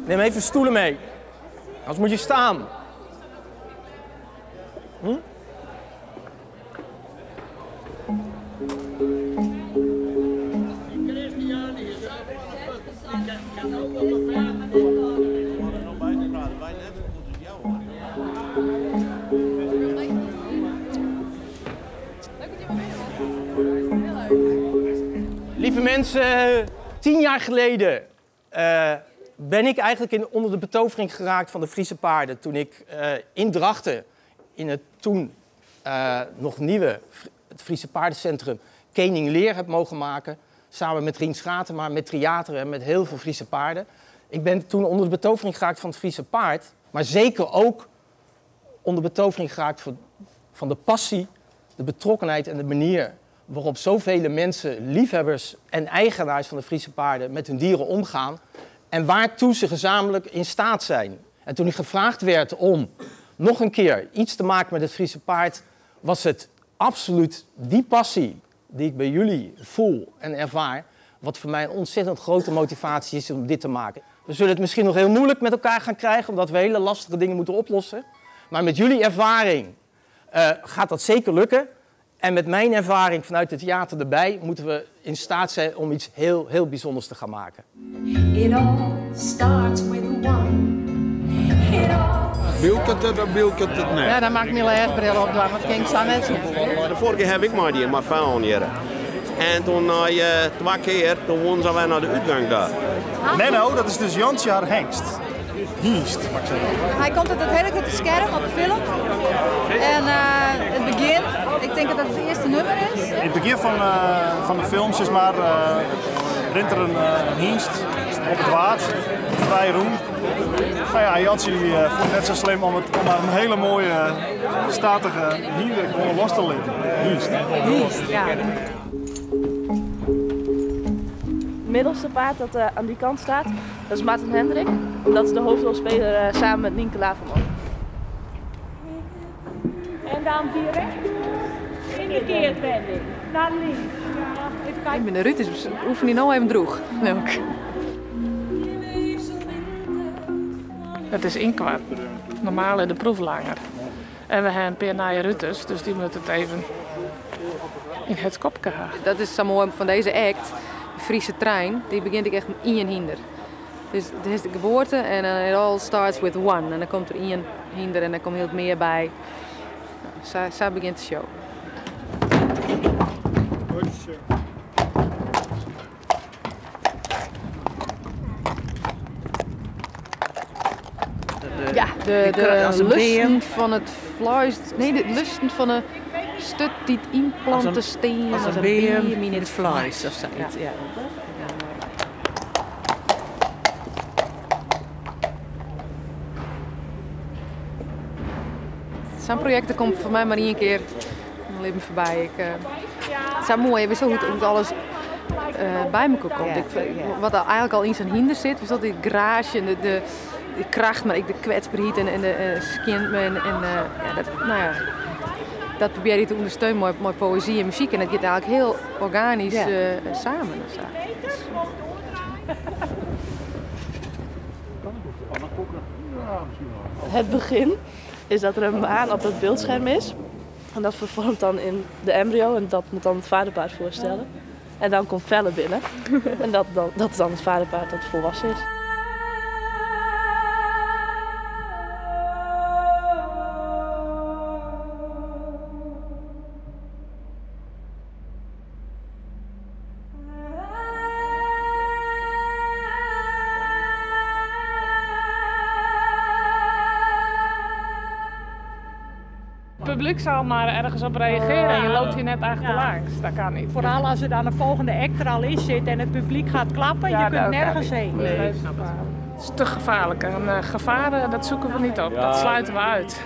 Neem even stoelen mee. Anders moet je staan. Lieve mensen, 10 jaar geleden ben ik eigenlijk onder de betovering geraakt van de Friese paarden. Toen ik in Drachten, in het toen nog nieuwe het Friese paardencentrum, Kening Leer heb mogen maken. Samen met Rien Schatema, met Triateren en met heel veel Friese paarden. Ik ben toen onder de betovering geraakt van het Friese paard. Maar zeker ook onder betovering geraakt van de passie, de betrokkenheid en de manier waarop zoveel mensen, liefhebbers en eigenaars van de Friese paarden met hun dieren omgaan. En waartoe ze gezamenlijk in staat zijn. En toen ik gevraagd werd om nog een keer iets te maken met het Friese paard, was het absoluut die passie die ik bij jullie voel en ervaar, wat voor mij een ontzettend grote motivatie is om dit te maken. We zullen het misschien nog heel moeilijk met elkaar gaan krijgen, omdat we hele lastige dingen moeten oplossen. Maar met jullie ervaring gaat dat zeker lukken. En met mijn ervaring vanuit het theater erbij moeten we in staat zijn om iets heel, heel bijzonders te gaan maken. It all starts with one. Bilket het net. Ja, dan mag ik mijn leesbril op doen, want ik ging zo net zien. De vorige keer heb ik maar die in mijn vuil hier. En toen 2 keer, toen won ze wij naar de uitgang daar. Menno, dat is dus Jansje haar hengst. Hiest, mag ik zeggen. Hij komt uit het hele grote scherm op de film. En het begin, ik denk dat het het eerste nummer is. In het begin van de film, zeg maar, rent er een hengst op het waard, vrij roem. Nou ja, Jansje vond het net zo slim om naar een hele mooie, statige hiender gewoon los te liggen. Hiest, ja. Het middelste paard dat aan die kant staat, dat is Maarten Hendrik. Dat is de hoofdrolspeler samen met Nienke Laverman. En dan direct ingekeerd wending. Naar links. Ja, even kijken. Ik ben de Ruud, dus oefen die nou even droeg. Ook. Het is inkwart. Normaal in de proef langer. En we hebben een paar nieuwe rutters, dus die moeten het even in het kopje houden. Dat is zo mooi van deze act. De Friese trein, die begint ik echt met één hinder. Dus het is de geboorte en it all starts with one. En dan komt er één hinder en dan komt heel meer bij. Zo begint de show. Ja, de lusten van het vlees. Nee, de lusten van de stut die het implanten steen. Als een beer in het vlees of zoiets. Ja. Zo'n project komt voor mij maar 1 keer in mijn leven voorbij. Het is zo mooi, je weet zo hoe alles bij me komt. Wat eigenlijk al in zijn hinder zit, dus dat die garage en de kracht, maar ook de kwetsbaarheid en de skin. Dat probeer je te ondersteunen, mooi poëzie en muziek. En dat gaat eigenlijk heel organisch samen. Dus, Het begin is dat er een maan op het beeldscherm is. En dat vervormt dan in de embryo en dat moet dan het vaderpaard voorstellen. En dan komt Velle binnen. En dat is dan het vaderpaard dat volwassen is. Het publiek zal maar ergens op reageren en je loopt hier net achterlangs. Dat kan niet. Vooral als er dan een volgende act er al in zit en het publiek gaat klappen, je kunt nergens heen. Nee, het is te gevaarlijk. En gevaren, dat zoeken we niet op. Dat sluiten we uit.